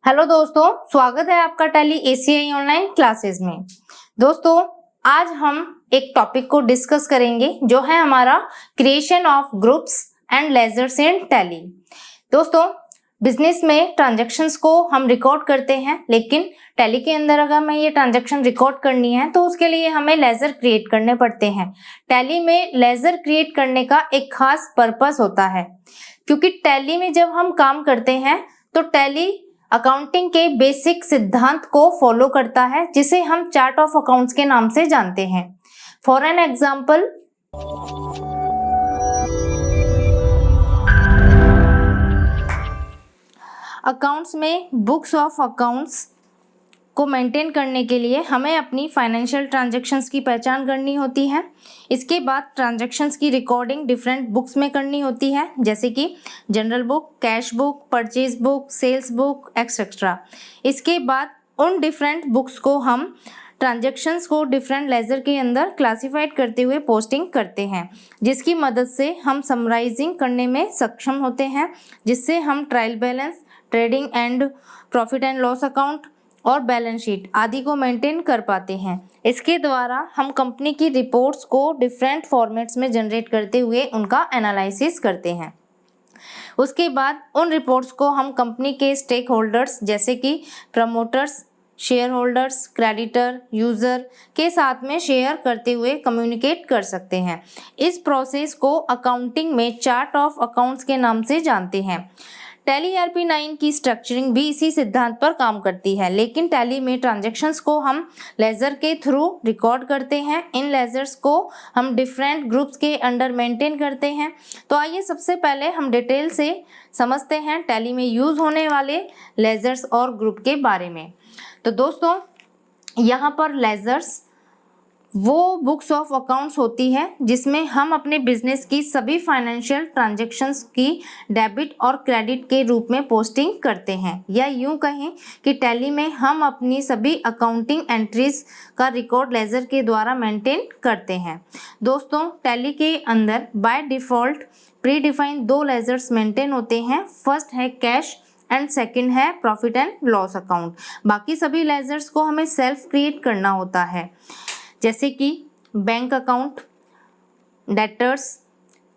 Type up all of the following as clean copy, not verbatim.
Hello दोस्तों, स्वागत है आपका टैली एसीआई ऑनलाइन क्लासेस में। दोस्तों, आज हम एक टॉपिक को डिस्कस करेंगे जो है हमारा creation of groups and ledgers in Tally. दोस्तों, बिजनेस में ट्रांजैक्शंस को हम रिकॉर्ड करते हैं, लेकिन टैली के अंदर अगर हमें ये ट्रांजैक्शन रिकॉर्ड करनी है तो उसके लिए हमें लेजर क्रिएट करने पड़ते हैं। टैली में लेजर क्रिएट करने का एक खास पर्पस होता है, क्योंकि टैली में जब हम काम करते हैं तो टैली अकाउंटिंग के बेसिक सिद्धांत को फॉलो करता है, जिसे हम चार्ट ऑफ अकाउंट्स के नाम से जानते हैं। फॉर एन एग्जाम्पल, अकाउंट्स में बुक्स ऑफ अकाउंट्स को मेंटेन करने के लिए हमें अपनी फाइनेंशियल ट्रांजैक्शंस की पहचान करनी होती है। इसके बाद ट्रांजैक्शंस की रिकॉर्डिंग डिफरेंट बुक्स में करनी होती है, जैसे कि general book, cash book, purchase book, sales book etcetera. इसके बाद उन डिफरेंट बुक्स को हम ट्रांजैक्शंस को डिफरेंट लेजर के अंदर क्लासिफाइड करते हुए पोस्टिंग करते हैं, जिसकी मदद से हम समराइजिंग करने में सक्षम होते हैं, जिससे हम trial balance, trading and profit and loss account और बैलेंस शीट आदि को मेंटेन कर पाते हैं। इसके द्वारा हम कंपनी की रिपोर्ट्स को डिफरेंट फॉर्मेट्स में जनरेट करते हुए उनका एनालिसिस करते हैं। उसके बाद उन रिपोर्ट्स को हम कंपनी के स्टेक होल्डर्स जैसे कि promoters, share holders, creditor, user के साथ में शेयर करते हुए कम्युनिकेट कर सकते हैं। इस प्रोसेस को अकाउंटिंग में चार्ट ऑफ अकाउंट्स के नाम से जानते हैं। टैली ERP-9 की स्ट्रक्चरिंग भी इसी सिद्धांत पर काम करती है, लेकिन टैली में ट्रांजैक्शंस को हम लेजर के थ्रू रिकॉर्ड करते हैं। इन लेजर्स को हम डिफरेंट ग्रुप्स के अंडर मेंटेन करते हैं। तो आइए सबसे पहले हम डिटेल से समझते हैं टैली में यूज़ होने वाले लेजर्स और ग्रुप के बारे में। तो दोस्तों, यहाँ पर लेजर्स वो बुक्स ऑफ अकाउंट्स होती है जिसमें हम अपने बिजनेस की सभी फाइनेंशियल ट्रांजैक्शंस की डेबिट और क्रेडिट के रूप में पोस्टिंग करते हैं, या यूं कहें कि टैली में हम अपनी सभी अकाउंटिंग एंट्रीज का रिकॉर्ड लेजर के द्वारा मेंटेन करते हैं। दोस्तों, टैली के अंदर बाय डिफ़ॉल्ट प्री डिफाइंड दो लेजर्स मेंटेन होते हैं। फर्स्ट है कैश एंड सेकंड है प्रॉफिट एंड लॉस अकाउंट। बाकी सभी लेजर्स को हमें सेल्फ क्रिएट करना होता है, जैसे कि bank account, debtors,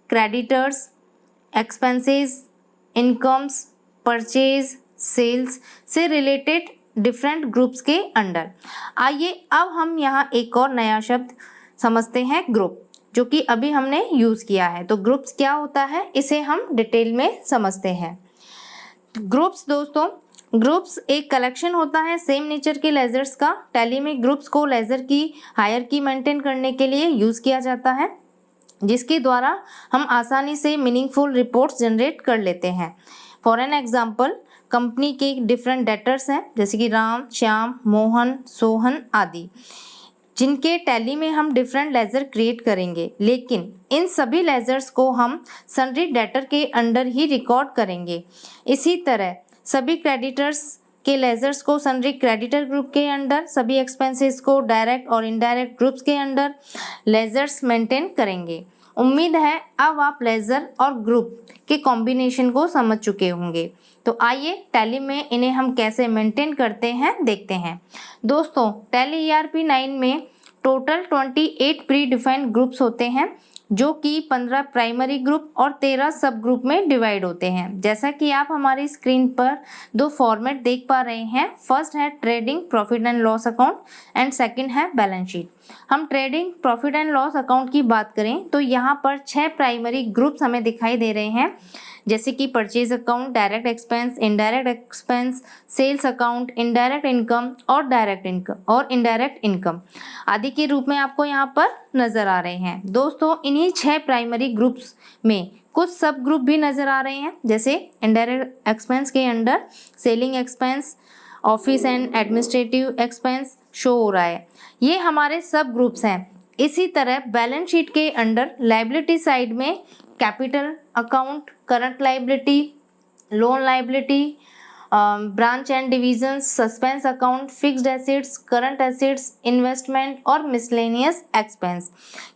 creditors, expenses, incomes, purchase, sales से रिलेटेड डिफरेंट ग्रुप्स के अंडर। आइए अब हम यहाँ एक और नया शब्द समझते हैं, ग्रुप, जो कि अभी हमने यूज़ किया है। तो ग्रुप्स क्या होता है, इसे हम डिटेल में समझते हैं। ग्रुप्स दोस्तों, ग्रुप्स एक कलेक्शन होता है सेम नेचर के लेजर्स का। टैली में ग्रुप्स को लेजर की हायरार्की मेंटेन करने के लिए यूज़ किया जाता है, जिसके द्वारा हम आसानी से मीनिंगफुल रिपोर्ट्स जनरेट कर लेते हैं। फॉर एन एग्जांपल, कंपनी के डिफरेंट डेटर्स हैं, जैसे कि राम, श्याम, मोहन, सोहन आदि, जिनके टैली में हम डिफरेंट लेजर क्रिएट करेंगे, लेकिन इन सभी लेजर्स को हम सन्ड्री डेटर के अंडर ही रिकॉर्ड करेंगे। इसी तरह सभी क्रेडिटर्स के लेजर्स को सन्ड्री क्रेडिटर ग्रुप के अंडर, सभी एक्सपेंसेस को डायरेक्ट और इनडायरेक्ट ग्रुप्स के अंडर लेजर्स मेंटेन करेंगे। उम्मीद है अब आप लेजर और ग्रुप के कॉम्बिनेशन को समझ चुके होंगे। तो आइए टैली में इन्हें हम कैसे मेंटेन करते हैं देखते हैं। दोस्तों, टैली ERP-9 में टोटल 28 प्री डिफाइंड ग्रुप्स होते हैं, जो कि 15 प्राइमरी ग्रुप और 13 सब ग्रुप में डिवाइड होते हैं। जैसा कि आप हमारी स्क्रीन पर दो फॉर्मेट देख पा रहे हैं। फर्स्ट है trading profit and loss account and second है बैलेंस शीट। हम trading profit and loss account की बात करें तो यहाँ पर 6 प्राइमरी ग्रुप्स हमें दिखाई दे रहे हैं, जैसे कि purchase account, direct expense, indirect expense, sales account, indirect income और डायरेक्ट इनकम और इनडायरेक्ट इनकम आदि के रूप में आपको यहाँ पर नज़र आ रहे हैं। दोस्तों, इन्हीं 6 प्राइमरी ग्रुप्स में कुछ सब ग्रुप भी नज़र आ रहे हैं, जैसे इनडायरेक्ट एक्सपेंस के under selling expense, office and administrative expense show हो रहा है। ये हमारे सब ग्रुप्स हैं। इसी तरह बैलेंस शीट के अंडर लाइबिलिटी साइड में capital account, current liability, loan liability, branch and division, suspense account, fixed assets, current assets, investment और मिसलेनियस एक्सपेंस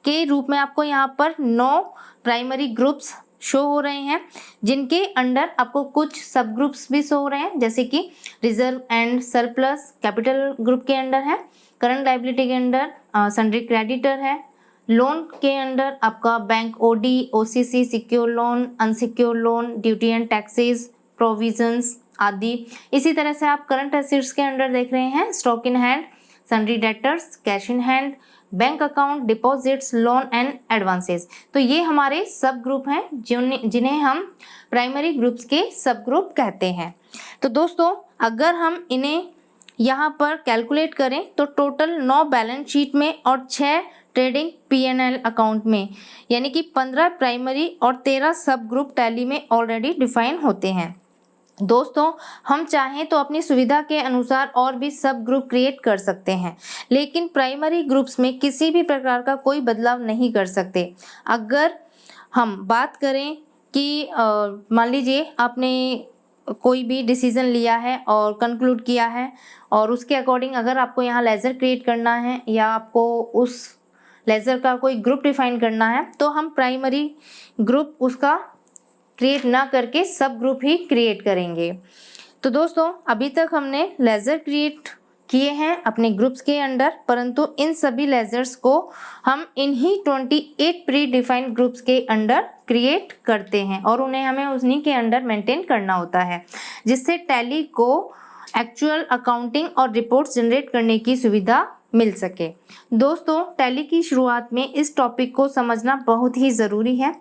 के रूप में आपको यहाँ पर 9 प्राइमरी ग्रुप्स शो हो रहे हैं, जिनके अंडर आपको कुछ सब ग्रुप्स भी शो हो रहे हैं, जैसे कि reserve and surplus capital group के अंडर है, करंट लायबिलिटी के अंडर सन्ड्री क्रेडिटर है, लोन के अंडर आपका bank OD, OCC, secure loan, unsecure loan, duty and taxes, provisions आदि। इसी तरह से आप करंट एसेट्स के अंडर देख रहे हैं stock in hand, sundry debtors, cash in hand, bank account, deposits, loan and advances. तो ये हमारे सब ग्रुप हैं जिन्हें हम प्राइमरी ग्रुप्स के सब ग्रुप कहते हैं। तो दोस्तों अगर हम इन्हें यहाँ पर कैलकुलेट करें तो टोटल 9 बैलेंस शीट में और 6 ट्रेडिंग P&L अकाउंट में, यानी कि 15 प्राइमरी और 13 सब ग्रुप टैली में ऑलरेडी डिफाइन होते हैं। दोस्तों हम चाहें तो अपनी सुविधा के अनुसार और भी सब ग्रुप क्रिएट कर सकते हैं, लेकिन प्राइमरी ग्रुप्स में किसी भी प्रकार का कोई बदलाव नहीं कर सकते। अगर हम बात करें कि मान लीजिए आपने कोई भी डिसीजन लिया है और कंक्लूड किया है और उसके अकॉर्डिंग अगर आपको यहाँ लेजर क्रिएट करना है या आपको उस लेजर का कोई ग्रुप डिफाइन करना है, तो हम प्राइमरी ग्रुप उसका क्रिएट ना करके सब ग्रुप ही क्रिएट करेंगे। तो दोस्तों अभी तक हमने लेजर क्रिएट किए हैं अपने ग्रुप्स के अंडर, परंतु इन सभी लेजर्स को हम इन्हीं 28 प्री डिफाइंड ग्रुप्स के अंडर क्रिएट करते हैं और उन्हें हमें उन्हीं के अंडर मेंटेन करना होता है, जिससे टैली को एक्चुअल अकाउंटिंग और रिपोर्ट्स जनरेट करने की सुविधा मिल सके। दोस्तों टैली की शुरुआत में इस टॉपिक को समझना बहुत ही ज़रूरी है।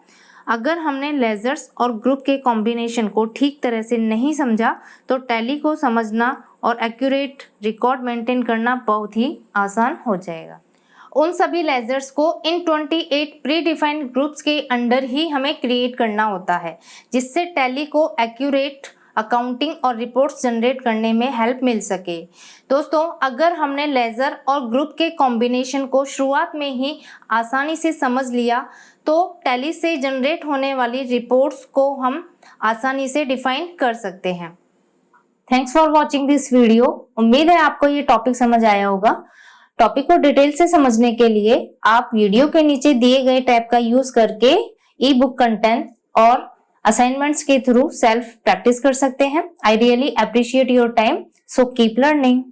अगर हमने लेजर्स और ग्रुप के कॉम्बिनेशन को ठीक तरह से नहीं समझा तो टैली को समझना और एक्यूरेट रिकॉर्ड मेंटेन करना बहुत ही आसान हो जाएगा। उन सभी लेजर्स को इन 28 प्री डिफाइंड ग्रुप्स के अंडर ही हमें क्रिएट करना होता है, जिससे टैली को एक्यूरेट अकाउंटिंग और रिपोर्ट्स जनरेट करने में हेल्प मिल सके। दोस्तों अगर हमने लेजर और ग्रुप के कॉम्बिनेशन को शुरुआत में ही आसानी से समझ लिया तो टैली से जनरेट होने वाली रिपोर्ट्स को हम आसानी से डिफाइन कर सकते हैं। Thanks for watching this video. उम्मीद है आपको ये टॉपिक समझ आया होगा। टॉपिक को डिटेल से समझने के लिए आप वीडियो के नीचे दिए गए टैब का यूज करके ई बुक कंटेंट और असाइनमेंट्स के थ्रू सेल्फ प्रैक्टिस कर सकते हैं। I really appreciate your time, so keep learning.